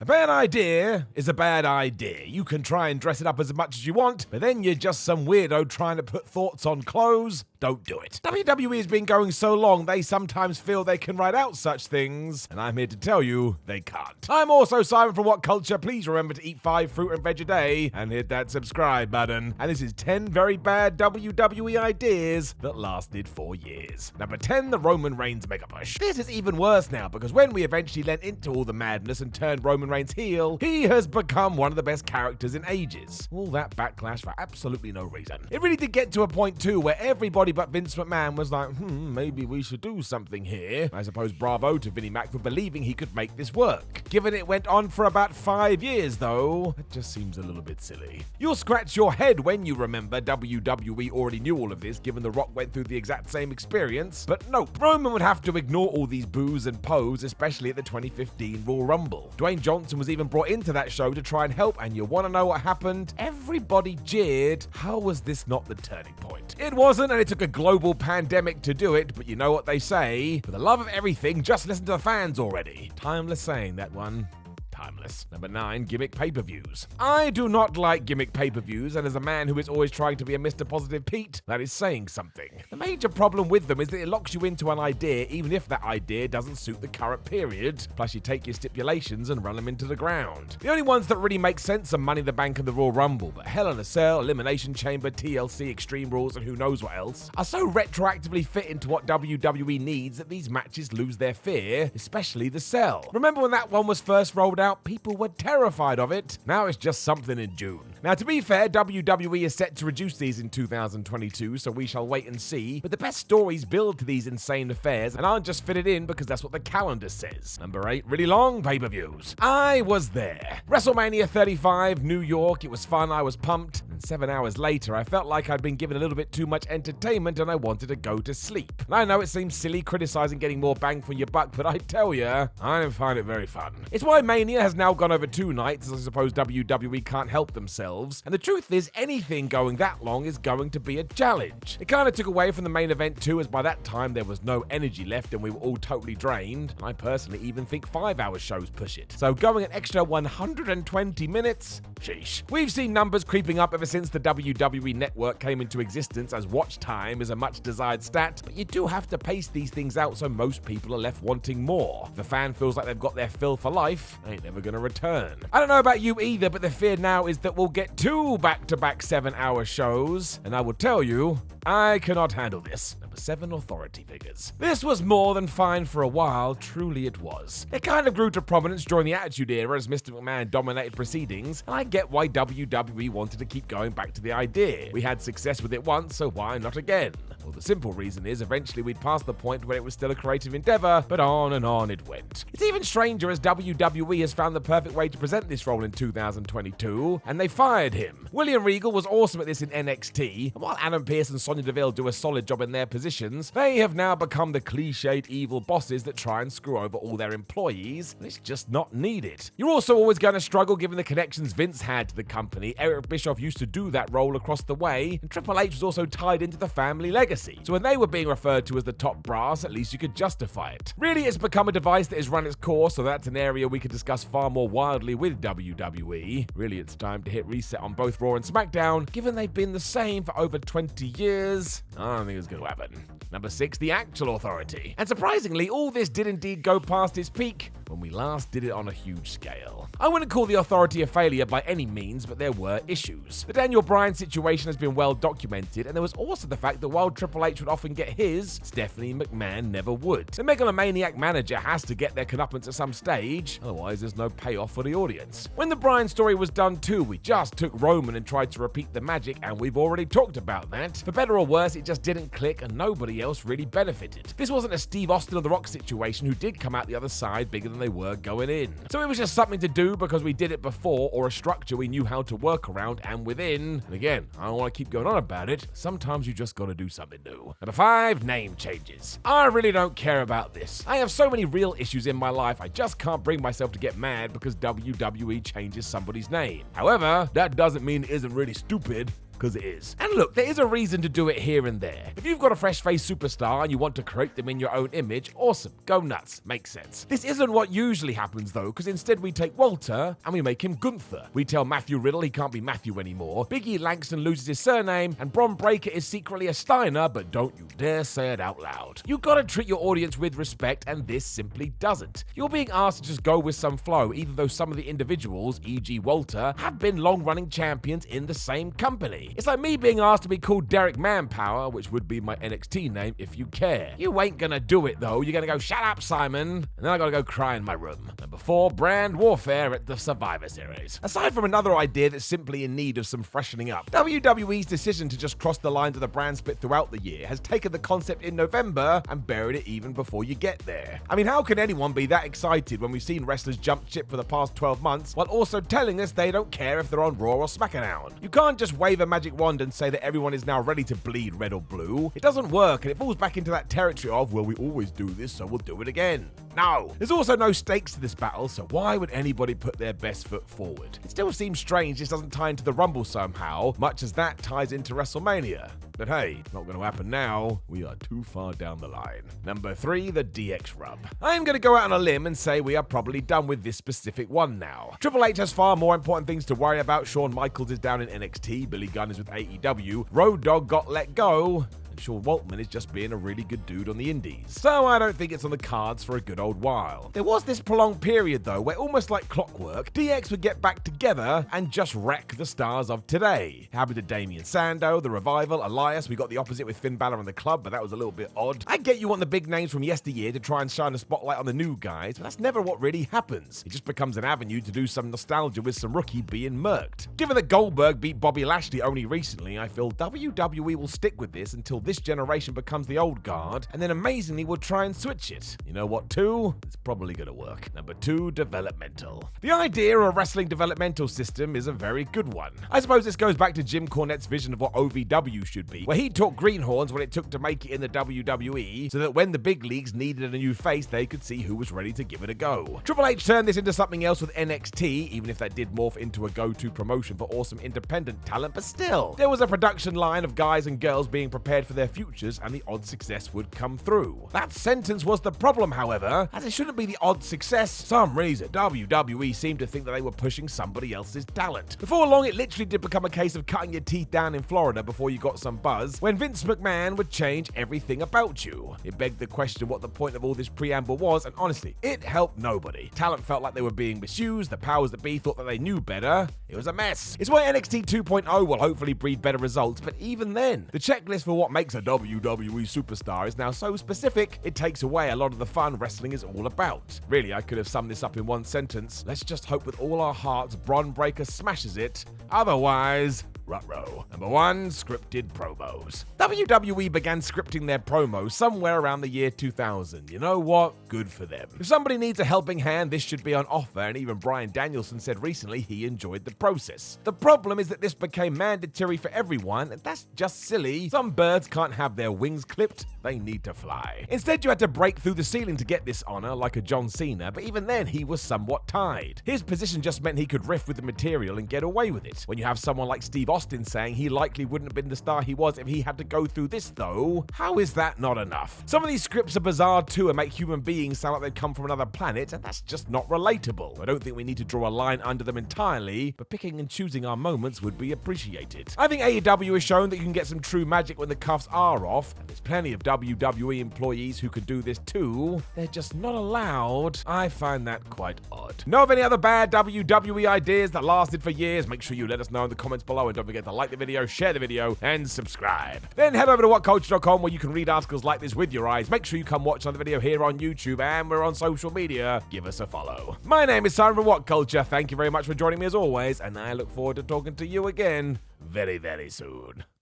A bad idea is a bad idea. You can try and dress it up as much as you want, but then you're just some weirdo trying to put thoughts on clothes. Don't do it. WWE has been going so long, they sometimes feel they can write out such things, and I'm here to tell you, they can't. I'm also Simon from What Culture. Please remember to eat 5 fruit and veg a day, and hit that subscribe button. And this is 10 very bad WWE ideas that lasted 4 years. Number 10, the Roman Reigns mega push. This is even worse now, because when we eventually lent into all the madness and turned Roman Reigns heel, he has become one of the best characters in ages. All that backlash for absolutely no reason. It really did get to a point too where everybody but Vince McMahon was like, maybe we should do something here. I suppose bravo to Vinnie Mac for believing he could make this work. Given it went on for about 5 years though, it just seems a little bit silly. You'll scratch your head when you remember WWE already knew all of this, given The Rock went through the exact same experience, but nope. Roman would have to ignore all these boos and poes, especially at the 2015 Royal Rumble. Dwayne Johnson was even brought into that show to try and help, and you want to know what happened? Everybody jeered. How was this not the turning point? It wasn't, and it took a global pandemic to do it, but you know what they say, for the love of everything, just listen to the fans already. Timeless saying, that one. Timeless. Number 9, gimmick pay-per-views. I do not like gimmick pay-per-views, and as a man who is always trying to be a Mr. Positive Pete, that is saying something. The major problem with them is that it locks you into an idea even if that idea doesn't suit the current period, plus you take your stipulations and run them into the ground. The only ones that really make sense are Money in the Bank and the Royal Rumble, but Hell in a Cell, Elimination Chamber, TLC, Extreme Rules, and who knows what else, are so retroactively fit into what WWE needs that these matches lose their fear, especially the Cell. Remember when that one was first rolled out? People were terrified of it. Now it's just something in June. Now, to be fair, WWE is set to reduce these in 2022, so we shall wait and see. But the best stories build to these insane affairs and aren't just fitted in because that's what the calendar says. Number 8, really long pay-per-views. I was there. WrestleMania 35, New York. It was fun. I was pumped. And 7 hours later, I felt like I'd been given a little bit too much entertainment and I wanted to go to sleep. And I know it seems silly criticizing getting more bang for your buck, but I tell ya, I don't find it very fun. It's why Mania has now gone over 2 nights, as I suppose WWE can't help themselves. And the truth is, anything going that long is going to be a challenge. It kind of took away from the main event too, as by that time there was no energy left and we were all totally drained. And I personally even think 5-hour shows push it. So going an extra 120 minutes? Sheesh. We've seen numbers creeping up ever since the WWE network came into existence, as watch time is a much desired stat, but you do have to pace these things out so most people are left wanting more. If the fan feels like they've got their fill for life, they ain't never gonna return. I don't know about you either, but the fear now is that we'll get 2 back-to-back 7-hour shows, and I will tell you, I cannot handle this. Number 7, authority figures. This was more than fine for a while, truly it was. It kind of grew to prominence during the Attitude Era as Mr. McMahon dominated proceedings, and I get why WWE wanted to keep going back to the idea. We had success with it once, so why not again? Well, the simple reason is eventually we'd passed the point where it was still a creative endeavor, but on and on it went. It's even stranger as WWE has found the perfect way to present this role in 2022, and they fired him. William Regal was awesome at this in NXT, and while Adam Pearce and Sonya Deville do a solid job in their positions, they have now become the cliched evil bosses that try and screw over all their employees, and it's just not needed. You're also always going to struggle given the connections Vince had to the company. Eric Bischoff used to do that role across the way, and Triple H was also tied into the family legacy. So when they were being referred to as the top brass, at least you could justify it. Really, it's become a device that has run its course, so that's an area we could discuss far more wildly with WWE. Really, it's time to hit reset on both Raw and SmackDown, given they've been the same for over 20 years. I don't think it's going to happen. Number 6, the actual authority. And surprisingly, all this did indeed go past its peak when we last did it on a huge scale. I wouldn't call the authority a failure by any means, but there were issues. The Daniel Bryan situation has been well documented, and there was also the fact that while Triple H would often get his, Stephanie McMahon never would. The megalomaniac manager has to get their comeuppance at some stage, otherwise there's no payoff for the audience. When the Bryan story was done too, we just took Roman and tried to repeat the magic, and we've already talked about that. For better or worse, it just didn't click, and nobody else really benefited. This wasn't a Steve Austin or The Rock situation who did come out the other side bigger than they were going in. So it was just something to do because we did it before, or a structure we knew how to work around and within. And again, I don't want to keep going on about it. Sometimes you just gotta do something new. Number 5, name changes. I really don't care about this. I have so many real issues in my life, I just can't bring myself to get mad because WWE changes somebody's name. However, that doesn't mean it isn't really stupid. because it is. And look, there is a reason to do it here and there. If you've got a fresh-faced superstar and you want to create them in your own image, awesome, go nuts, makes sense. This isn't what usually happens though, because instead we take Walter and we make him Gunther. We tell Matthew Riddle he can't be Matthew anymore, Biggie Langston loses his surname, and Bron Breakker is secretly a Steiner, but don't you dare say it out loud. You gotta treat your audience with respect, and this simply doesn't. You're being asked to just go with some flow, even though some of the individuals, e.g. Walter, have been long-running champions in the same company. It's like me being asked to be called Derek Manpower, which would be my NXT name if you care. You ain't gonna do it though, you're gonna go, shut up Simon, and then I gotta go cry in my room. Number 4, brand warfare at the Survivor Series. Aside from another idea that's simply in need of some freshening up, WWE's decision to just cross the lines of the brand split throughout the year has taken the concept in November and buried it even before you get there. I mean, how can anyone be that excited when we've seen wrestlers jump ship for the past 12 months while also telling us they don't care if they're on Raw or SmackDown? You can't just wave a magic wand and say that everyone is now ready to bleed red or blue. It doesn't work, and it falls back into that territory of, well, we always do this, so we'll do it again. No. There's also no stakes to this battle, so why would anybody put their best foot forward? It still seems strange this doesn't tie into the Rumble somehow, much as that ties into WrestleMania. But hey, not going to happen now. We are too far down the line. Number 3, the DX rub. I'm going to go out on a limb and say we are probably done with this specific one now. Triple H has far more important things to worry about. Shawn Michaels is down in NXT, Billy Gunn is with AEW, Road Dogg got let go, Sean Waltman is just being a really good dude on the indies. So I don't think it's on the cards for a good old while. There was this prolonged period though where almost like clockwork, DX would get back together and just wreck the stars of today. It happened to Damien Sandow, The Revival, Elias. We got the opposite with Finn Balor and the Club, but that was a little bit odd. I get you want the big names from yesteryear to try and shine a spotlight on the new guys, but that's never what really happens. It just becomes an avenue to do some nostalgia with some rookie being murked. Given that Goldberg beat Bobby Lashley only recently, I feel WWE will stick with this until this generation becomes the old guard, and then amazingly will try and switch it. You know what, too? It's probably gonna work. Number 2, developmental. The idea of a wrestling developmental system is a very good one. I suppose this goes back to Jim Cornette's vision of what OVW should be, where he taught greenhorns what it took to make it in the WWE, so that when the big leagues needed a new face, they could see who was ready to give it a go. Triple H turned this into something else with NXT, even if that did morph into a go-to promotion for awesome independent talent, but still, there was a production line of guys and girls being prepared for their futures, and the odd success would come through. That sentence was the problem, however, as it shouldn't be the odd success. Some reason WWE seemed to think that they were pushing somebody else's talent. Before long, it literally did become a case of cutting your teeth down in Florida before you got some buzz, when Vince McMahon would change everything about you. It begged the question what the point of all this preamble was, and honestly, it helped nobody. Talent felt like they were being misused, the powers that be thought that they knew better. It was a mess. It's why NXT 2.0 will hopefully breed better results, but even then, the checklist for what makes a WWE superstar is now so specific, it takes away a lot of the fun wrestling is all about. Really, I could have summed this up in one sentence. Let's just hope with all our hearts Bron Breakker smashes it. Otherwise, ruh-roh. Number 1, scripted promos. WWE began scripting their promos somewhere around the year 2000. You know what? Good for them. If somebody needs a helping hand, this should be on offer, and even Bryan Danielson said recently he enjoyed the process. The problem is that this became mandatory for everyone, and that's just silly. Some birds can't have their wings clipped, they need to fly. Instead, you had to break through the ceiling to get this honor, like a John Cena, but even then, he was somewhat tied. His position just meant he could riff with the material and get away with it. When you have someone like Steve Austin saying he likely wouldn't have been the star he was if he had to go through this though, how is that not enough? Some of these scripts are bizarre too and make human beings sound like they've come from another planet, and that's just not relatable. I don't think we need to draw a line under them entirely, but picking and choosing our moments would be appreciated. I think AEW has shown that you can get some true magic when the cuffs are off, and there's plenty of WWE employees who can do this too. They're just not allowed. I find that quite odd. Know of any other bad WWE ideas that lasted for years? Make sure you let us know in the comments below, and don't forget to like the video, share the video, and subscribe. Then head over to whatculture.com where you can read articles like this with your eyes. Make sure you come watch another video here on YouTube, and we're on social media. Give us a follow. My name is Simon from What Culture. Thank you very much for joining me as always, and I look forward to talking to you again very, very soon.